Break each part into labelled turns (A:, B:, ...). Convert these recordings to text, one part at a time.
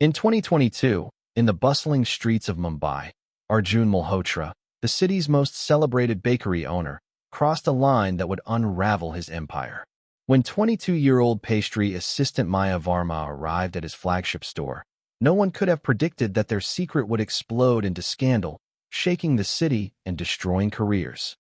A: In 2022, in the bustling streets of Mumbai, Arjun Malhotra, the city's most celebrated bakery owner, crossed a line that would unravel his empire. When 22-year-old pastry assistant Maya Verma arrived at his flagship store, no one could have predicted that their secret would explode into scandal, shaking the city and destroying careers.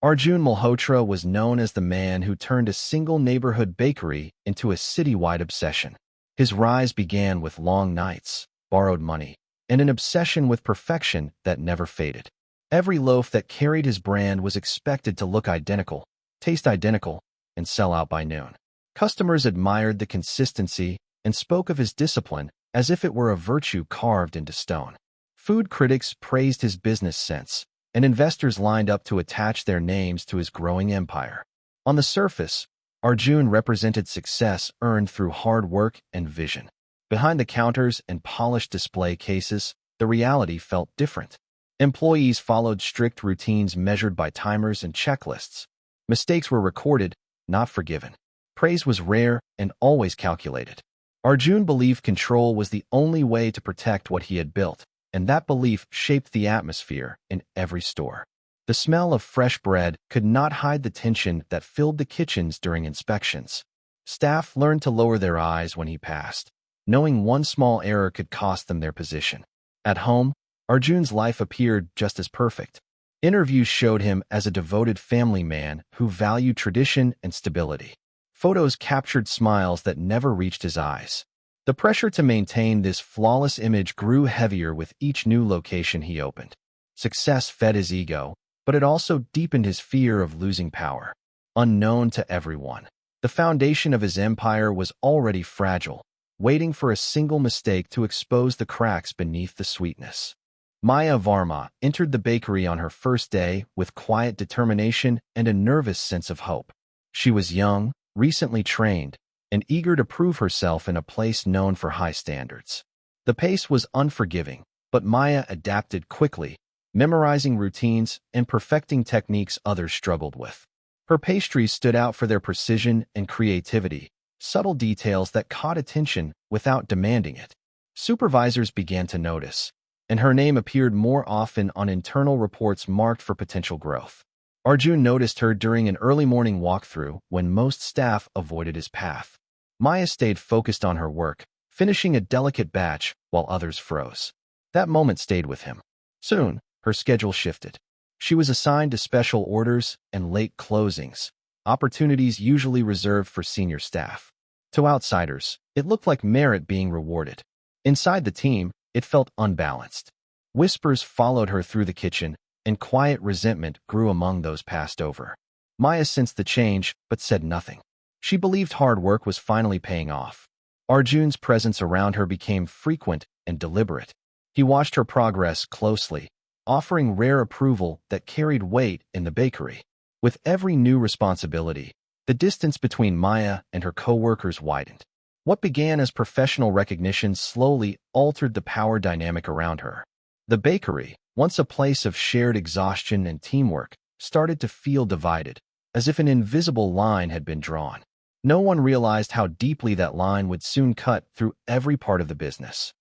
A: Arjun Malhotra was known as the man who turned a single neighborhood bakery into a citywide obsession. His rise began with long nights, borrowed money, and an obsession with perfection that never faded. Every loaf that carried his brand was expected to look identical, taste identical, and sell out by noon. Customers admired the consistency and spoke of his discipline as if it were a virtue carved into stone. Food critics praised his business sense, and investors lined up to attach their names to his growing empire. On the surface, Arjun represented success earned through hard work and vision. Behind the counters and polished display cases, the reality felt different. Employees followed strict routines measured by timers and checklists. Mistakes were recorded, not forgiven. Praise was rare and always calculated. Arjun believed control was the only way to protect what he had built, and that belief shaped the atmosphere in every store. The smell of fresh bread could not hide the tension that filled the kitchens during inspections. Staff learned to lower their eyes when he passed, knowing one small error could cost them their position. At home, Arjun's life appeared just as perfect. Interviews showed him as a devoted family man who valued tradition and stability. Photos captured smiles that never reached his eyes. The pressure to maintain this flawless image grew heavier with each new location he opened. Success fed his ego, but it also deepened his fear of losing power. Unknown to everyone, the foundation of his empire was already fragile, waiting for a single mistake to expose the cracks beneath the sweetness. Maya Verma entered the bakery on her first day with quiet determination and a nervous sense of hope. She was young, recently trained, and eager to prove herself in a place known for high standards. The pace was unforgiving, but Maya adapted quickly, memorizing routines and perfecting techniques others struggled with. Her pastries stood out for their precision and creativity, subtle details that caught attention without demanding it. Supervisors began to notice, and her name appeared more often on internal reports marked for potential growth. Arjun noticed her during an early morning walkthrough when most staff avoided his path. Maya stayed focused on her work, finishing a delicate batch while others froze. That moment stayed with him. Soon, her schedule shifted. She was assigned to special orders and late closings, opportunities usually reserved for senior staff. To outsiders, it looked like merit being rewarded. Inside the team, it felt unbalanced. Whispers followed her through the kitchen, and quiet resentment grew among those passed over. Maya sensed the change, but said nothing. She believed hard work was finally paying off. Arjun's presence around her became frequent and deliberate. He watched her progress closely, offering rare approval that carried weight in the bakery. With every new responsibility, the distance between Maya and her co-workers widened. What began as professional recognition slowly altered the power dynamic around her. The bakery, once a place of shared exhaustion and teamwork, started to feel divided, as if an invisible line had been drawn. No one realized how deeply that line would soon cut through every part of the business.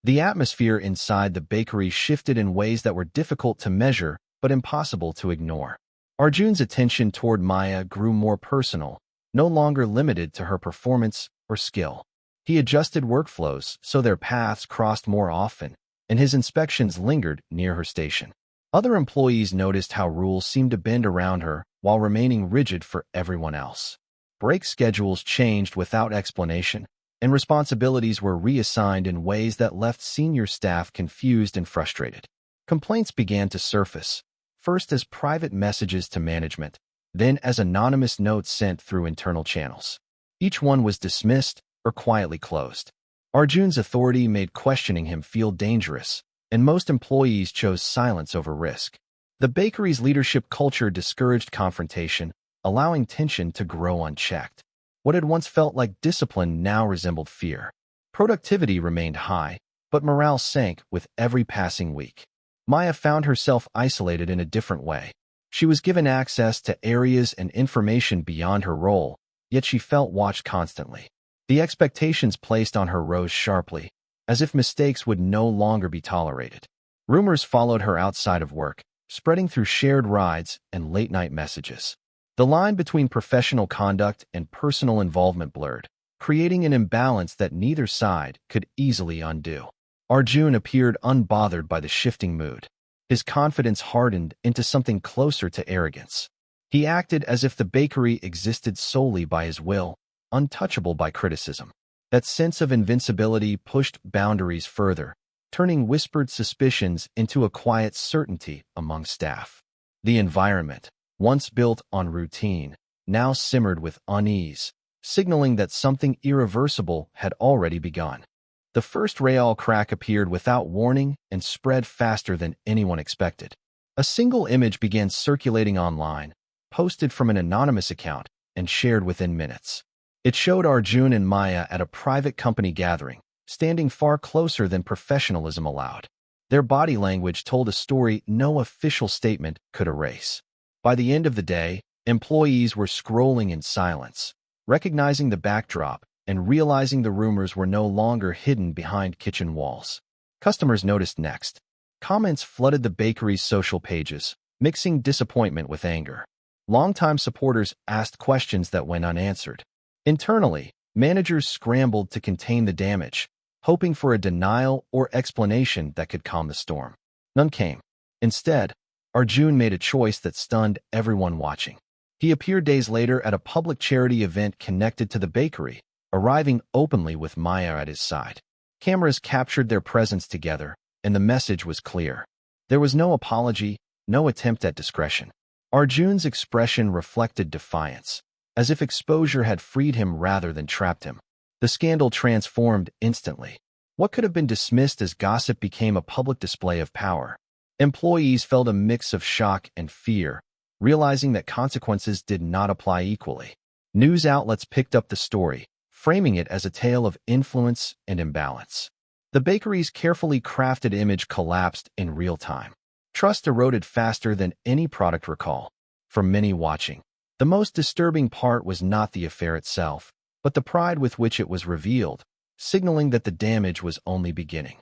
A: The atmosphere inside the bakery shifted in ways that were difficult to measure but impossible to ignore. Arjun's attention toward Maya grew more personal, no longer limited to her performance or skill. He adjusted workflows so their paths crossed more often, and his inspections lingered near her station. Other employees noticed how rules seemed to bend around her while remaining rigid for everyone else. Break schedules changed without explanation, and responsibilities were reassigned in ways that left senior staff confused and frustrated. Complaints began to surface, first as private messages to management, then as anonymous notes sent through internal channels. Each one was dismissed or quietly closed. Arjun's authority made questioning him feel dangerous, and most employees chose silence over risk. The bakery's leadership culture discouraged confrontation, allowing tension to grow unchecked. What had once felt like discipline now resembled fear. Productivity remained high, but morale sank with every passing week. Maya found herself isolated in a different way. She was given access to areas and information beyond her role, yet she felt watched constantly. The expectations placed on her rose sharply, as if mistakes would no longer be tolerated. Rumors followed her outside of work, spreading through shared rides and late-night messages. The line between professional conduct and personal involvement blurred, creating an imbalance that neither side could easily undo. Arjun appeared unbothered by the shifting mood. His confidence hardened into something closer to arrogance. He acted as if the bakery existed solely by his will, untouchable by criticism. That sense of invincibility pushed boundaries further, turning whispered suspicions into a quiet certainty among staff. The environment, once built on routine, now simmered with unease, signaling that something irreversible had already begun. The first Real crack appeared without warning and spread faster than anyone expected. A single image began circulating online, posted from an anonymous account, and shared within minutes. It showed Arjun and Maya at a private company gathering, standing far closer than professionalism allowed. Their body language told a story no official statement could erase. By the end of the day, employees were scrolling in silence, recognizing the backdrop and realizing the rumors were no longer hidden behind kitchen walls. Customers noticed next. Comments flooded the bakery's social pages, mixing disappointment with anger. Longtime supporters asked questions that went unanswered. Internally, managers scrambled to contain the damage, hoping for a denial or explanation that could calm the storm. None came. Instead, Arjun made a choice that stunned everyone watching. He appeared days later at a public charity event connected to the bakery, arriving openly with Maya at his side. Cameras captured their presence together, and the message was clear. There was no apology, no attempt at discretion. Arjun's expression reflected defiance, as if exposure had freed him rather than trapped him. The scandal transformed instantly. What could have been dismissed as gossip became a public display of power. Employees felt a mix of shock and fear, realizing that consequences did not apply equally. News outlets picked up the story, framing it as a tale of influence and imbalance. The bakery's carefully crafted image collapsed in real time. Trust eroded faster than any product recall. For many watching, the most disturbing part was not the affair itself, but the pride with which it was revealed, signaling that the damage was only beginning.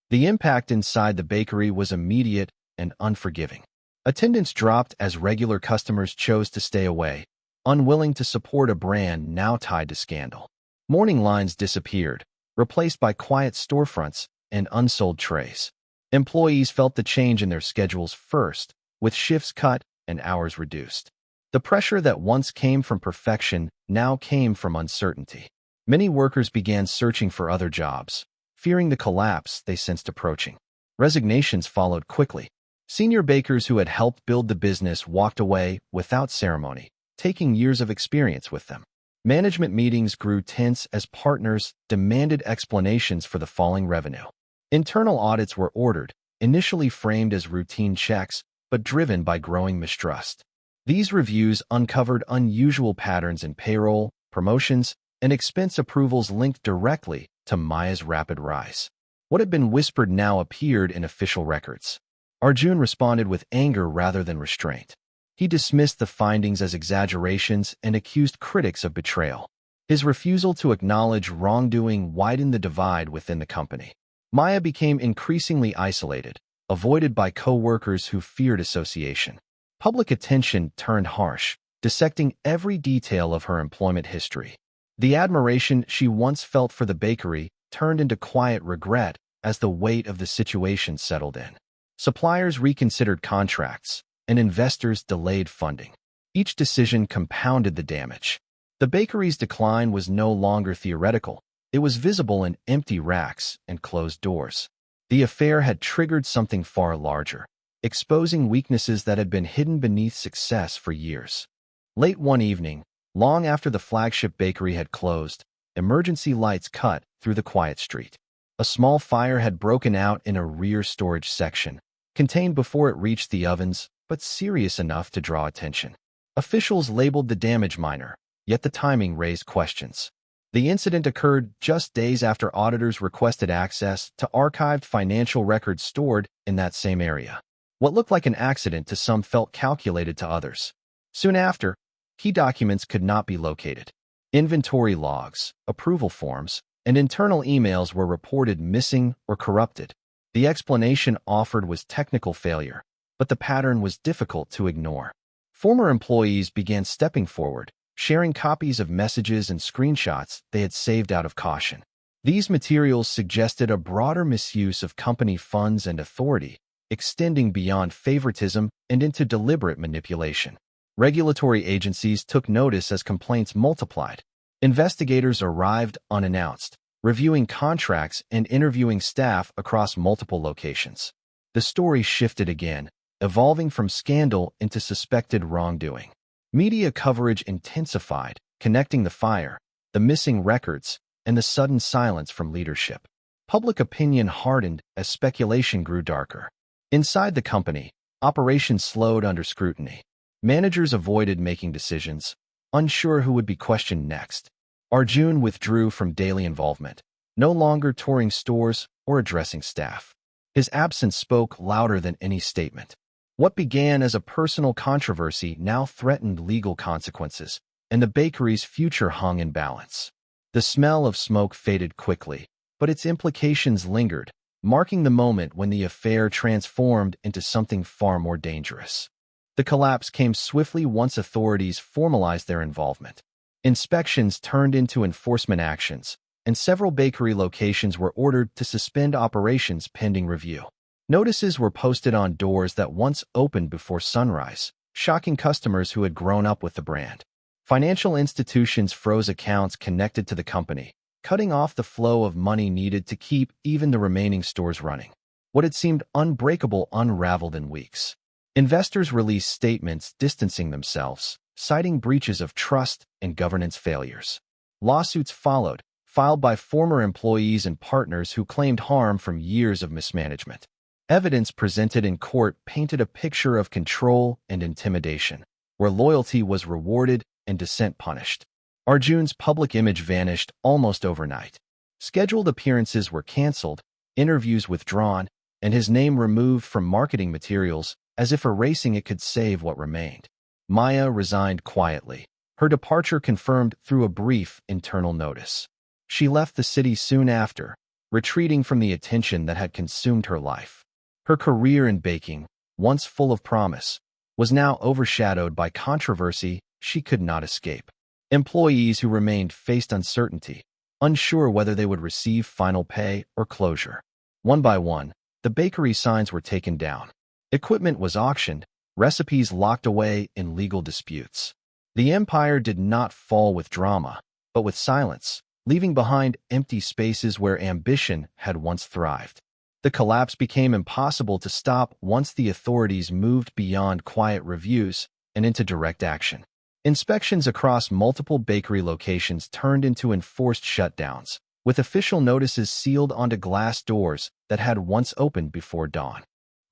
A: The impact inside the bakery was immediate and unforgiving. Attendance dropped as regular customers chose to stay away, unwilling to support a brand now tied to scandal. Morning lines disappeared, replaced by quiet storefronts and unsold trays. Employees felt the change in their schedules first, with shifts cut and hours reduced. The pressure that once came from perfection now came from uncertainty. Many workers began searching for other jobs, fearing the collapse they sensed approaching. Resignations followed quickly. Senior bakers who had helped build the business walked away without ceremony, taking years of experience with them. Management meetings grew tense as partners demanded explanations for the falling revenue. Internal audits were ordered, initially framed as routine checks, but driven by growing mistrust. These reviews uncovered unusual patterns in payroll, promotions, and expense approvals linked directly to Maya's rapid rise. What had been whispered now appeared in official records. Arjun responded with anger rather than restraint. He dismissed the findings as exaggerations and accused critics of betrayal. His refusal to acknowledge wrongdoing widened the divide within the company. Maya became increasingly isolated, avoided by co-workers who feared association. Public attention turned harsh, dissecting every detail of her employment history. The admiration she once felt for the bakery turned into quiet regret as the weight of the situation settled in. Suppliers reconsidered contracts, and investors delayed funding. Each decision compounded the damage. The bakery's decline was no longer theoretical. It was visible in empty racks and closed doors. The affair had triggered something far larger, exposing weaknesses that had been hidden beneath success for years. Late one evening, long after the flagship bakery had closed, emergency lights cut through the quiet street. A small fire had broken out in a rear storage section, contained before it reached the ovens, but serious enough to draw attention. Officials labeled the damage minor, yet the timing raised questions. The incident occurred just days after auditors requested access to archived financial records stored in that same area. What looked like an accident to some felt calculated to others. Soon after, key documents could not be located. Inventory logs, approval forms, and internal emails were reported missing or corrupted. The explanation offered was technical failure, but the pattern was difficult to ignore. Former employees began stepping forward, sharing copies of messages and screenshots they had saved out of caution. These materials suggested a broader misuse of company funds and authority, extending beyond favoritism and into deliberate manipulation. Regulatory agencies took notice as complaints multiplied. Investigators arrived unannounced, reviewing contracts and interviewing staff across multiple locations. The story shifted again, evolving from scandal into suspected wrongdoing. Media coverage intensified, connecting the fire, the missing records, and the sudden silence from leadership. Public opinion hardened as speculation grew darker. Inside the company, operations slowed under scrutiny. Managers avoided making decisions, unsure who would be questioned next. Arjun withdrew from daily involvement, no longer touring stores or addressing staff. His absence spoke louder than any statement. What began as a personal controversy now threatened legal consequences, and the bakery's future hung in balance. The smell of smoke faded quickly, but its implications lingered, marking the moment when the affair transformed into something far more dangerous. The collapse came swiftly once authorities formalized their involvement. Inspections turned into enforcement actions, and several bakery locations were ordered to suspend operations pending review. Notices were posted on doors that once opened before sunrise, shocking customers who had grown up with the brand. Financial institutions froze accounts connected to the company, cutting off the flow of money needed to keep even the remaining stores running. What had seemed unbreakable unraveled in weeks. Investors released statements distancing themselves, citing breaches of trust and governance failures. Lawsuits followed, filed by former employees and partners who claimed harm from years of mismanagement. Evidence presented in court painted a picture of control and intimidation, where loyalty was rewarded and dissent punished. Arjun's public image vanished almost overnight. Scheduled appearances were canceled, interviews withdrawn, and his name removed from marketing materials as if erasing it could save what remained. Maya resigned quietly, her departure confirmed through a brief internal notice. She left the city soon after, retreating from the attention that had consumed her life. Her career in baking, once full of promise, was now overshadowed by controversy she could not escape. Employees who remained faced uncertainty, unsure whether they would receive final pay or closure. One by one, the bakery signs were taken down. Equipment was auctioned, recipes locked away in legal disputes. The empire did not fall with drama, but with silence, leaving behind empty spaces where ambition had once thrived. The collapse became impossible to stop once the authorities moved beyond quiet reviews and into direct action. Inspections across multiple bakery locations turned into enforced shutdowns, with official notices sealed onto glass doors that had once opened before dawn.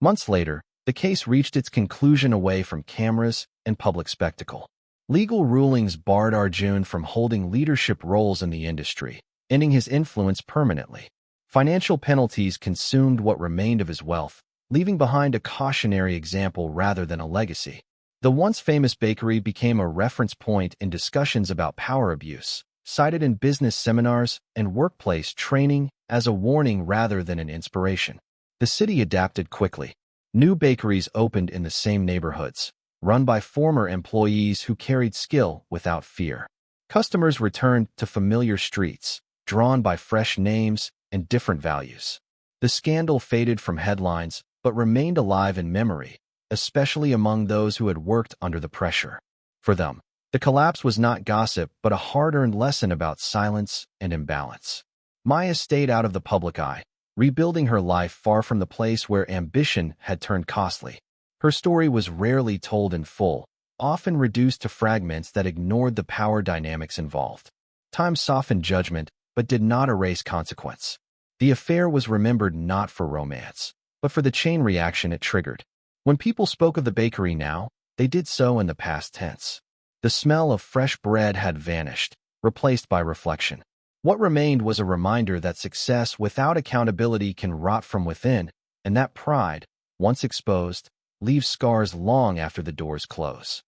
A: Months later, the case reached its conclusion away from cameras and public spectacle. Legal rulings barred Arjun from holding leadership roles in the industry, ending his influence permanently. Financial penalties consumed what remained of his wealth, leaving behind a cautionary example rather than a legacy. The once famous bakery became a reference point in discussions about power abuse, cited in business seminars and workplace training as a warning rather than an inspiration. The city adapted quickly. New bakeries opened in the same neighborhoods, run by former employees who carried skill without fear. Customers returned to familiar streets, drawn by fresh names and different values. The scandal faded from headlines but remained alive in memory, especially among those who had worked under the pressure. For them, the collapse was not gossip but a hard-earned lesson about silence and imbalance. Maya stayed out of the public eye, rebuilding her life far from the place where ambition had turned costly. Her story was rarely told in full, often reduced to fragments that ignored the power dynamics involved. Time softened judgment, but did not erase consequence. The affair was remembered not for romance, but for the chain reaction it triggered. When people spoke of the bakery now, they did so in the past tense. The smell of fresh bread had vanished, replaced by reflection. What remained was a reminder that success without accountability can rot from within, and that pride, once exposed, leaves scars long after the doors close.